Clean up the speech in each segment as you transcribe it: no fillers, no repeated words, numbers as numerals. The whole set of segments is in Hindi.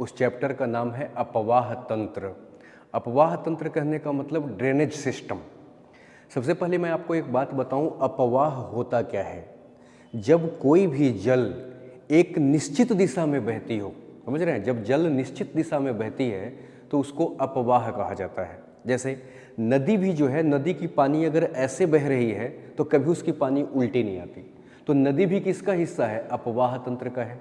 उस चैप्टर का नाम है अपवाह तंत्र। अपवाह तंत्र कहने का मतलब ड्रेनेज सिस्टम। सबसे पहले मैं आपको एक बात बताऊं, अपवाह होता क्या है। जब कोई भी जल एक निश्चित दिशा में बहती हो, समझ रहे हैं, जब जल निश्चित दिशा में बहती है तो उसको अपवाह कहा जाता है। जैसे नदी भी जो है, नदी की पानी अगर ऐसे बह रही है तो कभी उसकी पानी उल्टी नहीं आती, तो नदी भी किसका हिस्सा है? अपवाह तंत्र का है।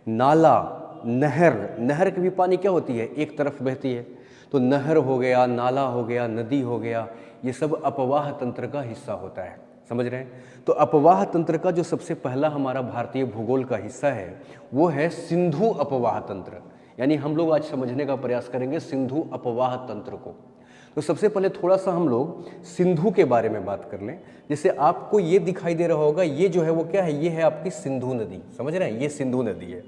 नाला, नहर, नहर की भी पानी क्या होती है? एक तरफ बहती है, तो नहर हो गया, नाला हो गया, नदी हो गया, ये सब अपवाह तंत्र का हिस्सा होता है। समझ रहे हैं? तो अपवाह तंत्र का जो सबसे पहला हमारा भारतीय भूगोल का हिस्सा है वो है सिंधु अपवाह तंत्र। यानी हम लोग आज समझने का प्रयास करेंगे सिंधु अपवाह तंत्र को। तो सबसे पहले थोड़ा सा हम लोग सिंधु के बारे में बात कर लें। जैसे आपको ये दिखाई दे रहा होगा, ये जो है वो क्या है? ये है आपकी सिंधु नदी। समझ रहे हैं? ये सिंधु नदी है।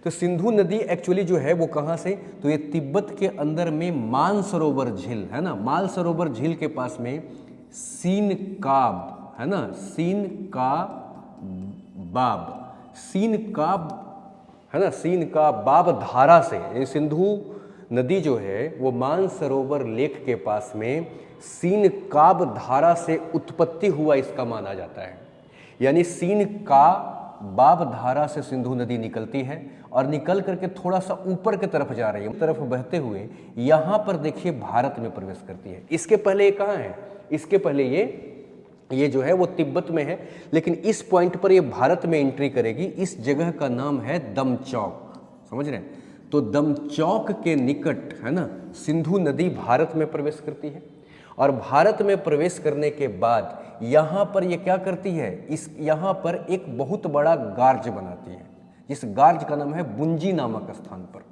तो सिंधु नदी एक्चुअली जो है वो कहाँ से? तो ये तिब्बत के अंदर में मानसरोवर झील है ना, मानसरोवर झील के पास में सीनकाब है ना, सीनकाब है ना, सीनकाबाब धारा से, ये सिंधु नदी जो है वो मानसरोवर लेक के पास में सीनकाब धारा से उत्पत्ति हुआ इसका माना जाता है। यानी सीनकाबाब धारा से सिंधु नदी निकलती है और निकल करके थोड़ा सा ऊपर की तरफ जा रही है, तरफ बहते हुए यहाँ पर देखिए भारत में प्रवेश करती है। इसके पहले ये कहाँ है? इसके पहले ये जो है वो तिब्बत में है, लेकिन इस पॉइंट पर ये भारत में एंट्री करेगी। इस जगह का नाम है दमचौक। समझ रहे हैं? तो दमचौक के निकट है ना सिंधु नदी भारत में प्रवेश करती है, और भारत में प्रवेश करने के बाद यहाँ पर ये क्या करती है? यहाँ पर एक बहुत बड़ा गार्ज बनाती है। इस गार्ज का नाम है बुंजी नामक स्थान पर,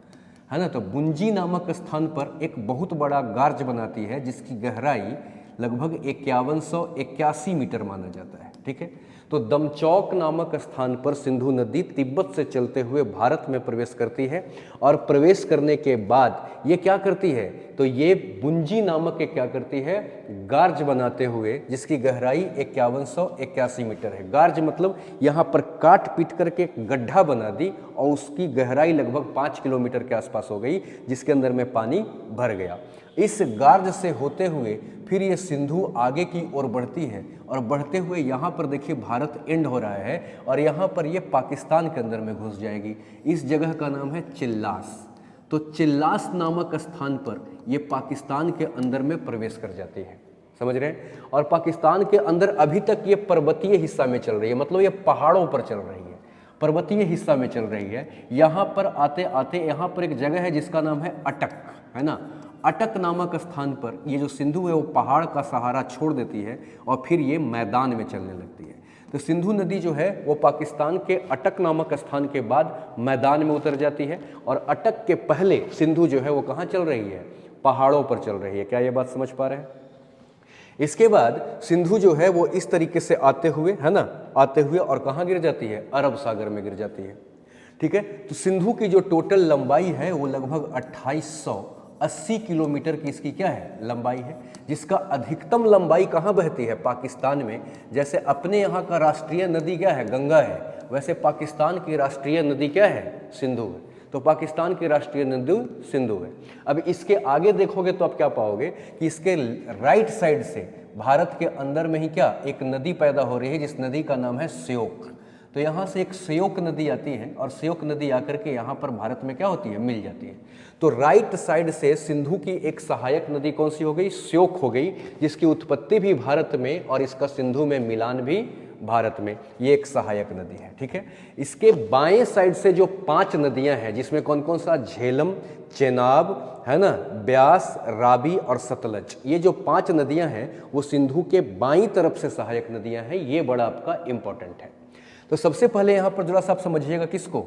है ना। तो बुंजी नामक स्थान पर एक बहुत बड़ा गार्ज बनाती है जिसकी गहराई लगभग 5181 मीटर माना जाता है। ठीक है, तो दमचौक नामक स्थान पर सिंधु नदी तिब्बत से चलते हुए भारत में प्रवेश करती है, और प्रवेश करने के बाद ये क्या करती है? तो ये बुंजी नामक क्या करती है? गार्ज बनाते हुए, जिसकी गहराई 5181 मीटर है। गार्ज मतलब यहाँ पर काट पीट करके एक गड्ढा बना दी और उसकी गहराई लगभग 5 किलोमीटर के आसपास हो गई, जिसके अंदर में पानी भर गया। इस गार्ज से होते हुए फिर ये सिंधु आगे की ओर बढ़ती है, और बढ़ते हुए यहाँ पर देखिए भारत एंड हो रहा है, और यहाँ पर ये पाकिस्तान के अंदर में घुस जाएगी। इस जगह का नाम है चिल्लास। तो चिल्लास नामक स्थान पर ये पाकिस्तान के अंदर में प्रवेश कर जाती है। समझ रहे हैं? और पाकिस्तान के अंदर अभी तक ये पर्वतीय हिस्सा में चल रही है, मतलब ये पहाड़ों पर चल रही है, पर्वतीय हिस्सा में चल रही है। यहाँ पर आते आते यहाँ पर एक जगह है जिसका नाम है अटक, है ना। अटक नामक स्थान पर ये जो सिंधु है वो पहाड़ का सहारा छोड़ देती है और फिर ये मैदान में चलने लगती है। तो सिंधु नदी जो है वो पाकिस्तान के अटक नामक स्थान के बाद मैदान में उतर जाती है, और अटक के पहले सिंधु जो है वो कहाँ चल रही है? पहाड़ों पर चल रही है। क्या ये बात समझ पा रहे हैं? इसके बाद सिंधु जो है वो इस तरीके से आते हुए, है ना, आते हुए और कहाँ गिर जाती है? अरब सागर में गिर जाती है। ठीक है, तो सिंधु की जो टोटल लंबाई है वो लगभग 2880 किलोमीटर की इसकी क्या है? लंबाई है, जिसका अधिकतम लंबाई कहाँ बहती है? पाकिस्तान में। जैसे अपने यहाँ का राष्ट्रीय नदी क्या है? गंगा है, वैसे पाकिस्तान की राष्ट्रीय नदी क्या है? सिंधु है। तो पाकिस्तान की राष्ट्रीय नदी सिंधु है। अब इसके आगे देखोगे तो आप क्या पाओगे कि इसके राइट साइड से भारत के अंदर में ही क्या एक नदी पैदा हो रही है, जिस नदी का नाम है श्योक। तो यहाँ से एक श्योक नदी आती है, और श्योक नदी आकर के यहाँ पर भारत में क्या होती है? मिल जाती है। तो राइट साइड से सिंधु की एक सहायक नदी कौन सी हो गई? श्योक हो गई, जिसकी उत्पत्ति भी भारत में और इसका सिंधु में मिलान भी भारत में। ये एक सहायक नदी है। ठीक है, इसके बाएं साइड से जो 5 नदियां हैं, जिसमें कौन कौन सा? झेलम, चेनाब, है ना, ब्यास, रावी और सतलज। ये जो 5 नदियां हैं वो सिंधु के बाईं तरफ से सहायक नदियां हैं। ये बड़ा आपका इंपॉर्टेंट है। तो सबसे पहले यहाँ पर जरा सा आप समझिएगा किसको?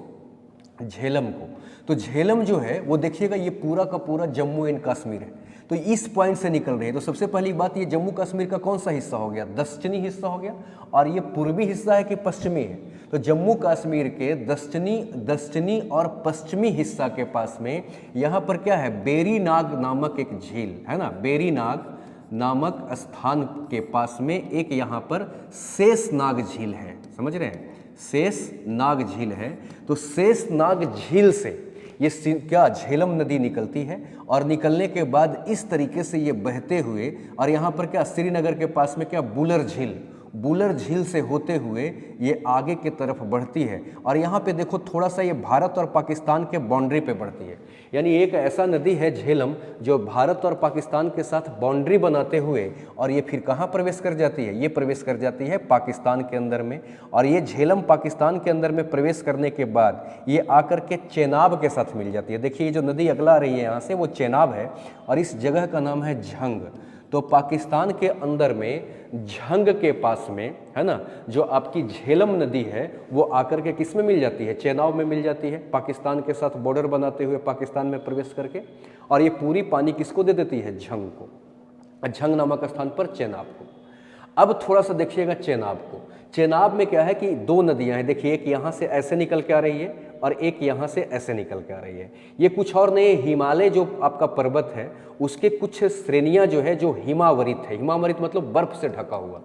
झेलम को। तो झेलम जो है वो देखिएगा ये पूरा का पूरा जम्मू एंड कश्मीर है, तो इस पॉइंट से निकल रही है। तो सबसे पहली बात, ये जम्मू कश्मीर का कौन सा हिस्सा हो गया? दक्षिणी हिस्सा हो गया। और ये पूर्वी हिस्सा है कि पश्चिमी है? तो जम्मू कश्मीर के दक्षिणी और पश्चिमी हिस्सा के पास में यहाँ पर क्या है? बेरीनाग नामक एक झील है ना, बेरीनाग नामक स्थान के पास में एक यहाँ पर शेषनाग झील है। समझ रहे हैं? शेषनाग झील है। तो शेषनाग झील से ये क्या झेलम नदी निकलती है और निकलने के बाद इस तरीके से ये बहते हुए और यहाँ पर क्या श्रीनगर के पास में क्या बुलर झील से होते हुए ये आगे की तरफ बढ़ती है और यहाँ पे देखो थोड़ा सा ये भारत और पाकिस्तान के बाउंड्री पे बढ़ती है। यानी एक ऐसा नदी है झेलम जो भारत और पाकिस्तान के साथ बाउंड्री बनाते हुए और ये फिर कहाँ प्रवेश कर जाती है, ये प्रवेश कर जाती है पाकिस्तान के अंदर में। और ये झेलम पाकिस्तान के अंदर में प्रवेश करने के बाद ये आकर के चेनाब के साथ मिल जाती है। देखिए ये जो नदी अगला आ रही है यहाँ से वो चेनाब है और इस जगह का नाम है झंग। तो पाकिस्तान के अंदर में झंग के पास में है ना जो आपकी झेलम नदी है वो आकर के किस में मिल जाती है, चेनाब में मिल जाती है, पाकिस्तान के साथ बॉर्डर बनाते हुए पाकिस्तान में प्रवेश करके। और ये पूरी पानी किसको दे देती है, झंग को, झंग नामक स्थान पर चेनाब को। अब थोड़ा सा देखिएगा चेनाब को। चेनाब में क्या है कि दो नदियां हैं, देखिए एक यहाँ से ऐसे निकल के आ रही है और एक यहाँ से ऐसे निकल के आ रही है। ये कुछ और नहीं, हिमालय जो आपका पर्वत है उसके कुछ श्रेणियां जो है जो हिमावरित है, हिमावरित मतलब बर्फ से ढका हुआ,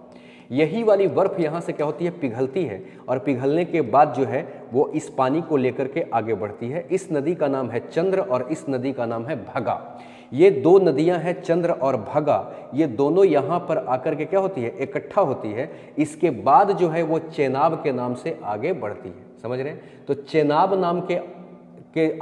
यही वाली बर्फ यहाँ से क्या होती है, पिघलती है और पिघलने के बाद जो है वो इस पानी को लेकर के आगे बढ़ती है। इस नदी का नाम है चंद्र और इस नदी का नाम है भगा। ये दो नदियां हैं चंद्र और भगा, ये दोनों यहाँ पर आकर के क्या होती है, इकट्ठा होती है। इसके बाद जो है वो चेनाब के नाम से आगे बढ़ती है, समझ रहे हैं। तो चेनाब नाम के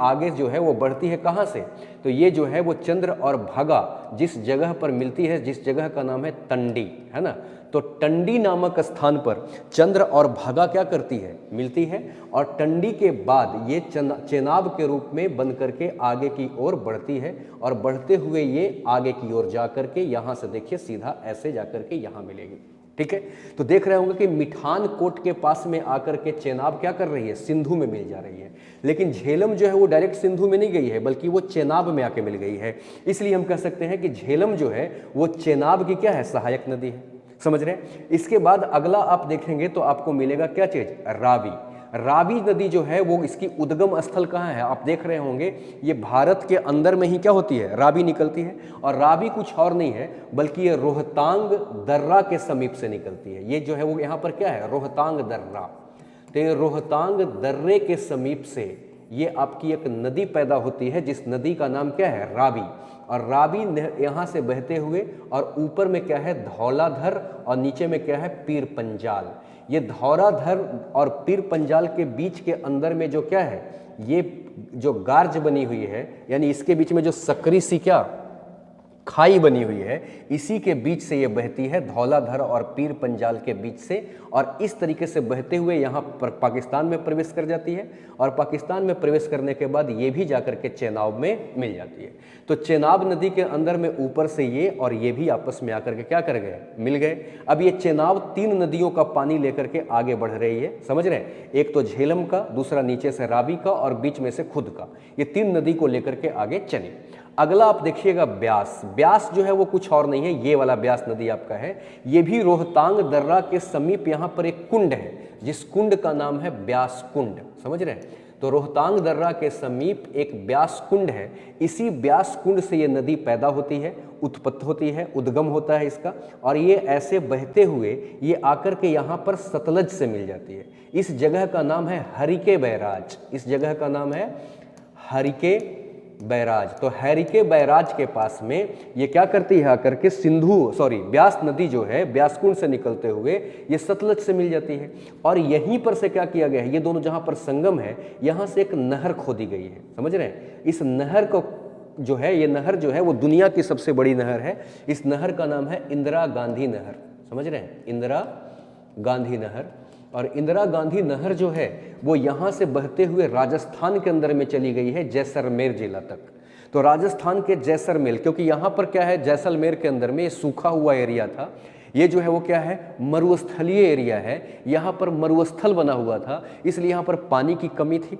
आगे जो है वो बढ़ती है कहाँ से, तो ये जो है वो चंद्र और भगा जिस जगह पर मिलती है, जिस जगह का नाम है टंडी, है ना। तो टंडी नामक स्थान पर चंद्र और भगा क्या करती है, मिलती है और टंडी के बाद ये चेनाब के रूप में बन करके आगे की ओर बढ़ती है और बढ़ते हुए ये आगे की ओर जा करके यहाँ से देखिए सीधा ऐसे जा करके यहाँ मिलेगी, ठीक है। तो देख रहे होंगे कि मिठान कोट के पास में आकर के चेनाब क्या कर रही है, सिंधु में मिल जा रही है। लेकिन झेलम जो है वो डायरेक्ट सिंधु में नहीं गई है बल्कि वो चेनाब में आके मिल गई है। इसलिए हम कह सकते हैं कि झेलम जो है वो चेनाब की क्या है, सहायक नदी है, समझ रहे हैं। इसके बाद अगला आप देखेंगे तो आपको मिलेगा क्या चीज, रावी। रावी नदी जो है वो इसकी उद्गम स्थल कहाँ है, आप देख रहे होंगे ये भारत के अंदर में ही क्या होती है, रावी निकलती है। और रावी कुछ और नहीं है बल्कि ये रोहतांग दर्रा के समीप से निकलती है। ये जो है वो यहाँ पर क्या है, रोहतांग दर्रा। तो ये रोहतांग दर्रे के समीप से ये आपकी एक नदी पैदा होती है जिस नदी का नाम क्या है, रावी। और रावी यहाँ से बहते हुए और ऊपर में क्या है, धौलाधर और नीचे में क्या है, पीर पंजाल। ये धौलाधर और पीर पंजाल के बीच के अंदर में जो क्या है, ये जो गार्ज बनी हुई है, यानी इसके बीच में जो सकरी सी क्या खाई बनी हुई है, इसी के बीच से ये बहती है, धौलाधर और पीर पंजाल के बीच से। और इस तरीके से बहते हुए यहाँ पर पाकिस्तान में प्रवेश कर जाती है और पाकिस्तान में प्रवेश करने के बाद ये भी जाकर के चेनाब में मिल जाती है। तो चेनाब नदी के अंदर में ऊपर से ये और ये भी आपस में आकर के क्या कर गए, मिल गए। अब ये चेनाब तीन नदियों का पानी लेकर के आगे बढ़ रही है, समझ रहे हैं। एक तो झेलम का, दूसरा नीचे से रावी का और बीच में से खुद का, ये तीन नदी को लेकर के आगे चली। अगला आप देखिएगा ब्यास। ब्यास जो है वो कुछ और नहीं है, ये वाला ब्यास नदी आपका है, ये भी रोहतांग दर्रा के समीप यहाँ पर एक कुंड है जिस कुंड का नाम है ब्यास कुंड, समझ रहे हैं। तो रोहतांग दर्रा के समीप एक ब्यास कुंड है, इसी ब्यास कुंड से ये नदी पैदा होती है, उत्पत्ति होती है, उद्गम होता है इसका। और ये ऐसे बहते हुए ये आकर के यहाँ पर सतलज से मिल जाती है। इस जगह का नाम है हरिके बैराज, इस जगह का नाम है हरिके बैराज। तो हरिके बैराज के पास में ये क्या करती है, आकर के ब्यास नदी जो है ब्यास कुंड से निकलते हुए ये सतलज से मिल जाती है। और यहीं पर से क्या किया गया है, ये दोनों जहां पर संगम है यहाँ से एक नहर खोदी गई है, समझ रहे हैं। इस नहर को जो है, ये नहर जो है वो दुनिया की सबसे बड़ी नहर है। इस नहर का नाम है इंदिरा गांधी नहर, समझ रहे हैं, इंदिरा गांधी नहर। और इंदिरा गांधी नहर जो है वो यहाँ से बहते हुए राजस्थान के अंदर में चली गई है, जैसलमेर जिला तक। तो राजस्थान के जैसलमेर, क्योंकि यहाँ पर क्या है, जैसलमेर के अंदर में ये सूखा हुआ एरिया था, ये जो है वो क्या है, मरुस्थलीय एरिया है, यहाँ पर मरुस्थल बना हुआ था, इसलिए यहाँ पर पानी की कमी थी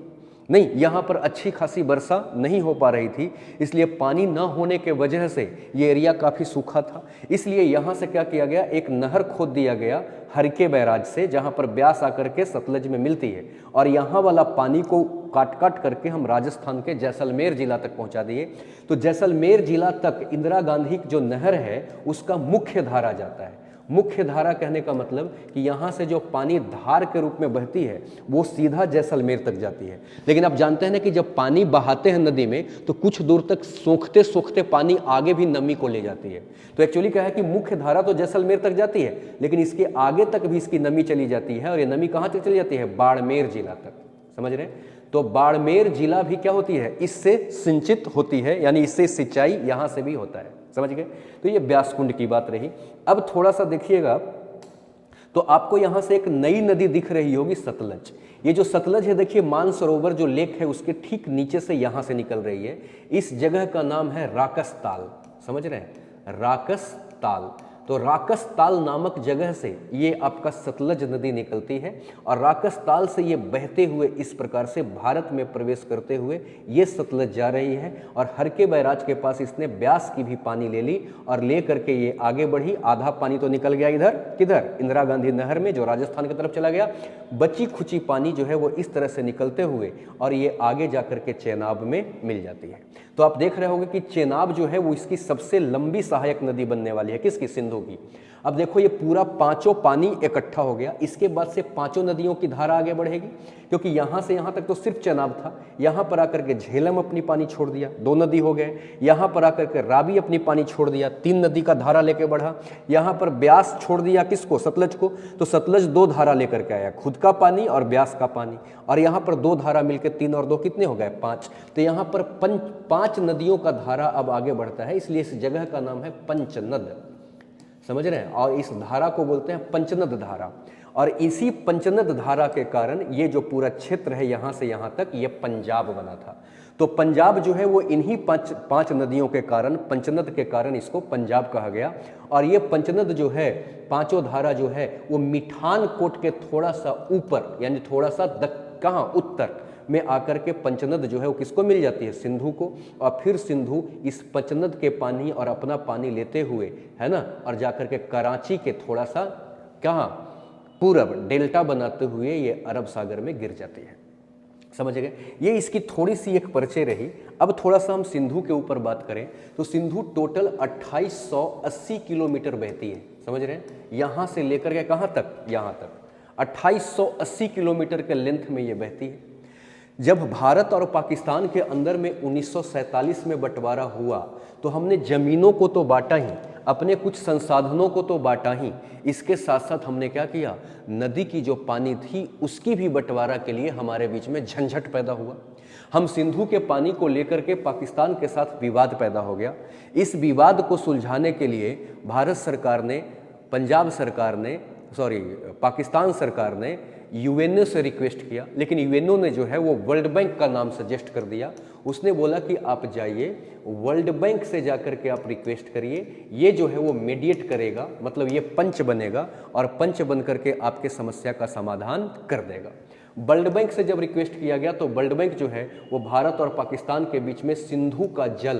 नहीं, यहाँ पर अच्छी खासी वर्षा नहीं हो पा रही थी, इसलिए पानी न होने के वजह से ये एरिया काफ़ी सूखा था। इसलिए यहाँ से क्या किया गया, एक नहर खोद दिया गया हरिके बैराज से, जहाँ पर ब्यास आकर के सतलज में मिलती है। और यहाँ वाला पानी को काट काट करके हम राजस्थान के जैसलमेर जिला तक पहुँचा दिए। तो जैसलमेर जिला तक इंदिरा गांधी जो नहर है उसका मुख्य धारा जाता है। मुख्य धारा कहने का मतलब कि यहाँ से जो पानी धार के रूप में बहती है वो सीधा जैसलमेर तक जाती है। लेकिन आप जानते हैं ना कि जब पानी बहाते हैं नदी में तो कुछ दूर तक सोखते सोखते पानी आगे भी नमी को ले जाती है। तो एक्चुअली क्या है कि मुख्य धारा तो जैसलमेर तक जाती है, लेकिन इसके आगे तक भी इसकी नमी चली जाती है। और ये नमी कहाँ तक चली जाती है? बाड़मेर जिला तक। समझ रहे हैं? तो बाड़मेर जिला भी क्या होती है? इससे सिंचित होती है, यानी इससे सिंचाई यहाँ से भी होता है। समझ गए? तो ये व्यासकुंड की बात रही। अब थोड़ा सा देखिएगा तो आपको यहाँ से एक नई नदी दिख रही होगी, सतलज। ये जो सतलज है देखिए, मानसरोवर जो लेक है उसके ठीक नीचे से यहाँ से निकल रही है। इस जगह का नाम है राकसताल। समझ रहे हैं? राकसताल। तो राकसताल नामक जगह से ये आपका सतलज नदी निकलती है और राकसताल से ये बहते हुए इस प्रकार से भारत में प्रवेश करते हुए ये सतलज जा रही है। और हरके बैराज के पास इसने ब्यास की भी पानी ले ली और ले करके ये आगे बढ़ी। आधा पानी तो निकल गया इधर, किधर? इंदिरा गांधी नहर में, जो राजस्थान की तरफ चला गया। बची खुची पानी जो है वो इस तरह से निकलते हुए और ये आगे जा करके चेनाब में मिल जाती है। तो आप देख रहे होंगे कि चेनाब जो है वो इसकी सबसे लंबी सहायक नदी बनने वाली है। किसकी? सिंधु की। अब देखो ये पूरा पांचों पानी इकट्ठा हो गया। इसके बाद से पांचों नदियों की धारा आगे बढ़ेगी, क्योंकि यहां से यहां तक तो सिर्फ चेनाब था। यहां पर आकर के झेलम अपनी पानी छोड़ दिया, 2 नदी हो गए। यहां पर आकर के रावी अपनी पानी छोड़ दिया, 3 नदी का धारा लेके बढ़ा। यहां पर ब्यास छोड़ दिया, किसको? सतलज को। तो सतलज 2 धारा लेकर के आया, खुद का पानी और ब्यास का पानी। और यहां पर 2 धारा मिलकर 3 और 2 कितने हो गए? 5। तो यहां पर 5 नदियों का धारा अब आगे बढ़ता है, इसलिए इस जगह का नाम है पंचनद। समझ रहे हैं? और इस धारा को बोलते हैं पंचनद धारा। और इसी पंचनद धारा के कारण ये जो पूरा क्षेत्र है यहाँ से यहाँ तक, ये पंजाब बना था। तो पंजाब जो है वो इन्हीं पांच नदियों के कारण, पंचनद के कारण इसको पंजाब कहा गया। और ये पंचनद जो है, पांचों धारा जो है वो मिठानकोट के थोड़ा सा ऊपर, यानी थोड़ा सा कहाँ? उत्तर में आकर के पंचनद जो है वो किसको मिल जाती है? सिंधु को। और फिर सिंधु इस पंचनद के पानी और अपना पानी लेते हुए, है ना, और जाकर के कराची के थोड़ा सा कहाँ? पूरब डेल्टा बनाते हुए ये अरब सागर में गिर जाती है। समझ गए? ये इसकी थोड़ी सी एक परिचय रही। अब थोड़ा सा हम सिंधु के ऊपर बात करें तो सिंधु टोटल 2880 किलोमीटर बहती है। समझ रहे हैं? यहाँ से लेकर के कहाँ तक? यहाँ तक 2880 किलोमीटर के लेंथ में ये बहती है। जब भारत और पाकिस्तान के अंदर में 1947 में बंटवारा हुआ तो हमने ज़मीनों को तो बांटा ही, अपने कुछ संसाधनों को तो बांटा ही, इसके साथ साथ हमने क्या किया? नदी की जो पानी थी उसकी भी बंटवारा के लिए हमारे बीच में झंझट पैदा हुआ। हम सिंधु के पानी को लेकर के पाकिस्तान के साथ विवाद पैदा हो गया। इस विवाद को सुलझाने के लिए भारत सरकार ने, पाकिस्तान सरकार ने यूएनओ से रिक्वेस्ट किया, लेकिन यूएनओ ने जो है वो वर्ल्ड बैंक का नाम सजेस्ट कर दिया। उसने बोला कि आप जाइए वर्ल्ड बैंक से जाकर के आप रिक्वेस्ट करिए, ये जो है वो मीडिएट करेगा, मतलब ये पंच बनेगा और पंच बन करके आपके समस्या का समाधान कर देगा। वर्ल्ड बैंक से जब रिक्वेस्ट किया गया तो वर्ल्ड बैंक जो है वो भारत और पाकिस्तान के बीच में सिंधु का जल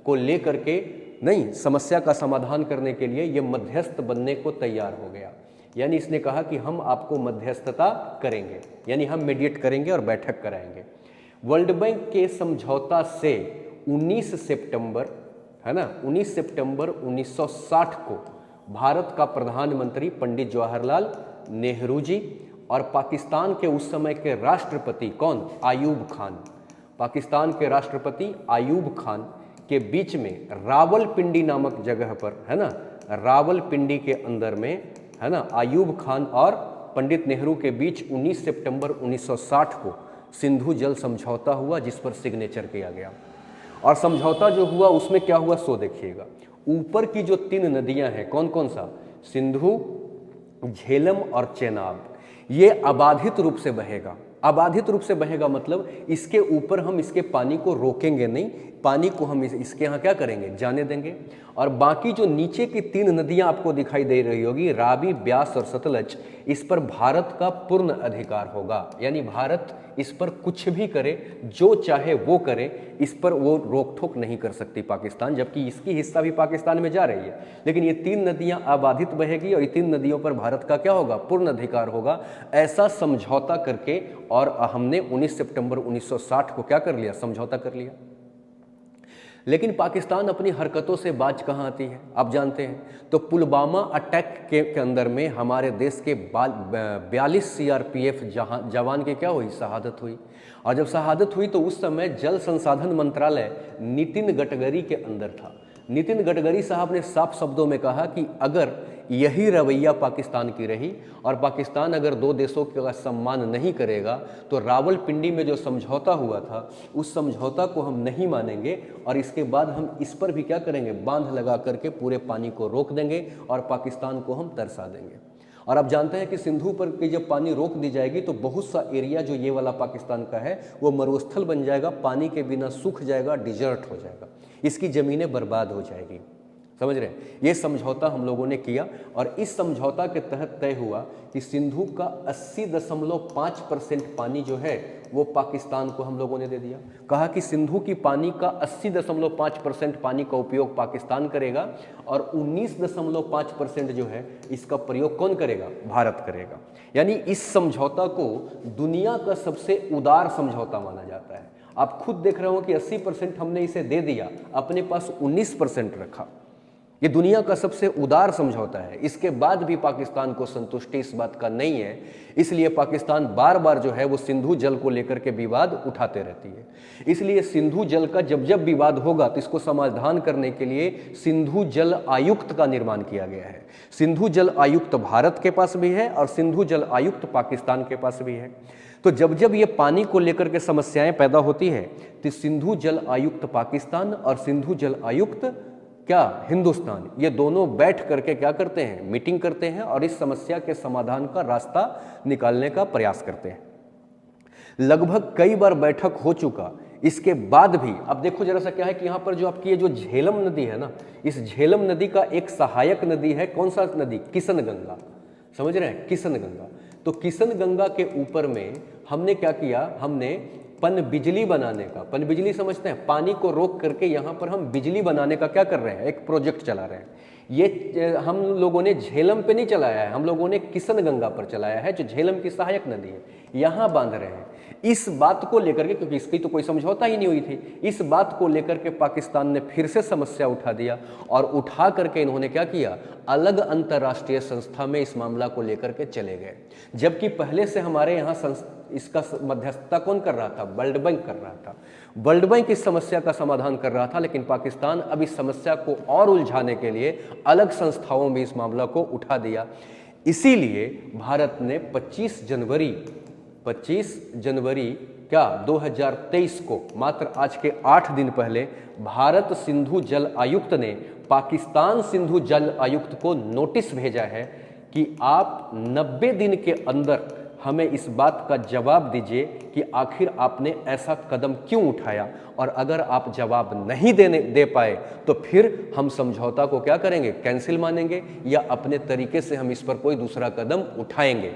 को लेकर के नहीं, समस्या का समाधान करने के लिए ये मध्यस्थ बनने को तैयार हो गया। यानी इसने कहा कि हम आपको मध्यस्थता करेंगे, यानी हम मीडिएट करेंगे और बैठक कराएंगे। वर्ल्ड बैंक के समझौता से 19 सितंबर, है ना, 19 सितंबर 1960 को भारत का प्रधानमंत्री पंडित जवाहरलाल नेहरू जी और पाकिस्तान के उस समय के राष्ट्रपति कौन? आयूब खान। पाकिस्तान के राष्ट्रपति आयूब खान के बीच में रावलपिंडी नामक जगह पर, है ना, रावलपिंडी के अंदर में, है ना, आयूब खान और पंडित नेहरू के बीच 19 सितंबर 1960 को सिंधु जल समझौता हुआ, जिस पर सिग्नेचर किया गया। और समझौता जो हुआ उसमें क्या हुआ सो देखिएगा। ऊपर की जो 3 नदियां हैं, कौन कौन सा? सिंधु, झेलम और चेनाब, ये अबाधित रूप से बहेगा। अबाधित रूप से बहेगा मतलब इसके ऊपर हम इसके पानी को रोकेंगे नहीं, पानी को हम इसके यहाँ क्या करेंगे? जाने देंगे। और बाकी जो नीचे की 3 नदियाँ आपको दिखाई दे रही होगी, रावी, ब्यास और सतलज, इस पर भारत का पूर्ण अधिकार होगा। यानी भारत इस पर कुछ भी करे, जो चाहे वो करे, इस पर वो रोक ठोक नहीं कर सकती पाकिस्तान, जबकि इसकी हिस्सा भी पाकिस्तान में जा रही है। लेकिन ये 3 नदियाँ अबाधित बहेगी और ये 3 नदियों पर भारत का क्या होगा? पूर्ण अधिकार होगा। ऐसा समझौता करके और हमने 19 सितंबर 1960 को क्या कर लिया? समझौता कर लिया। लेकिन पाकिस्तान अपनी हरकतों से बाज कहाँ आती है आप जानते हैं। तो पुलवामा अटैक के अंदर में हमारे देश के 42 सीआरपीएफ जवान की क्या हुई, शहादत हुई। और जब शहादत हुई तो उस समय जल संसाधन मंत्रालय नितिन गडकरी के अंदर था। नितिन गडकरी साहब ने साफ शब्दों में कहा कि अगर यही रवैया पाकिस्तान की रही और पाकिस्तान अगर दो देशों का सम्मान नहीं करेगा तो रावलपिंडी में जो समझौता हुआ था उस समझौता को हम नहीं मानेंगे और इसके बाद हम इस पर भी क्या करेंगे, बांध लगा करके पूरे पानी को रोक देंगे और पाकिस्तान को हम तरसा देंगे। और आप जानते हैं कि सिंधु पर की जब पानी रोक दी जाएगी तो बहुत सा एरिया जो ये वाला पाकिस्तान का है वो मरुस्थल बन जाएगा, पानी के बिना सूख जाएगा, डिजर्ट हो जाएगा, इसकी ज़मीनें बर्बाद हो जाएगी। समझ रहे हैं, ये समझौता हम लोगों ने किया और इस समझौता के तहत तय हुआ कि सिंधु का 80.5% पानी जो है वो पाकिस्तान को हम लोगों ने दे दिया। कहा कि सिंधु की पानी का 80.5% पानी का उपयोग पाकिस्तान करेगा और 19.5% जो है इसका प्रयोग कौन करेगा, भारत करेगा। यानी इस समझौता को दुनिया का सबसे उदार समझौता माना जाता है। आप खुद देख रहे हो कि 80% हमने इसे दे दिया, अपने पास 19% रखा। ये दुनिया का सबसे उदार समझौता है। इसके बाद भी पाकिस्तान को संतुष्टि इस बात का नहीं है, इसलिए पाकिस्तान बार बार जो है वो सिंधु जल को लेकर के विवाद उठाते रहती है। इसलिए सिंधु जल का जब जब विवाद होगा तो इसको समाधान करने के लिए सिंधु जल आयुक्त का निर्माण किया गया है। सिंधु जल आयुक्त भारत के पास भी है और सिंधु जल आयुक्त पाकिस्तान के पास भी है। तो जब जब ये पानी को लेकर के समस्याएं पैदा होती है तो सिंधु जल आयुक्त पाकिस्तान और सिंधु जल आयुक्त क्या हिंदुस्तान, ये दोनों बैठ करके क्या करते हैं, मीटिंग करते हैं और इस समस्या के समाधान का रास्ता निकालने का प्रयास करते हैं। लगभग कई बार बैठक हो चुका, इसके बाद भी अब देखो जरा सा क्या है कि यहाँ पर जो आपकी ये जो झेलम नदी है ना, इस झेलम नदी का एक सहायक नदी है, कौन सा नदी, किशन गंगा। समझ रहे हैं, किशन गंगा। तो किशन गंगा के ऊपर में हमने क्या किया, हमने पन बिजली बनाने का, पन बिजली समझते हैं, पानी को रोक करके यहाँ पर हम बिजली बनाने का क्या कर रहे हैं, एक प्रोजेक्ट चला रहे हैं। ये हम लोगों ने झेलम पे नहीं चलाया है, हम लोगों ने किशन गंगा पर चलाया है जो झेलम की सहायक नदी है, यहाँ बांध रहे हैं। इस बात को लेकर के, क्योंकि इसकी तो कोई समझौता ही नहीं हुई थी, इस बात को लेकर के पाकिस्तान ने फिर से समस्या उठा दिया और उठा करके इन्होंने क्या किया, अलग अंतर्राष्ट्रीय संस्था में इस मामला को लेकर के चले गए। जबकि पहले से हमारे यहाँ इसका मध्यस्थता कौन कर रहा था, वर्ल्ड बैंक कर रहा था। वर्ल्ड बैंक इस समस्या का समाधान कर रहा था, लेकिन पाकिस्तान अब इस समस्या को और उलझाने के लिए अलग संस्थाओं में इस मामला को उठा दिया। इसीलिए भारत ने 25 जनवरी क्या 2023 को, मात्र आज के 8 दिन पहले, भारत सिंधु जल आयुक्त ने पाकिस्तान सिंधु जल आयुक्त को नोटिस भेजा है कि आप 90 दिन के अंदर हमें इस बात का जवाब दीजिए कि आखिर आपने ऐसा कदम क्यों उठाया, और अगर आप जवाब नहीं दे पाए तो फिर हम समझौता को क्या करेंगे, कैंसिल मानेंगे या अपने तरीके से हम इस पर कोई दूसरा कदम उठाएंगे।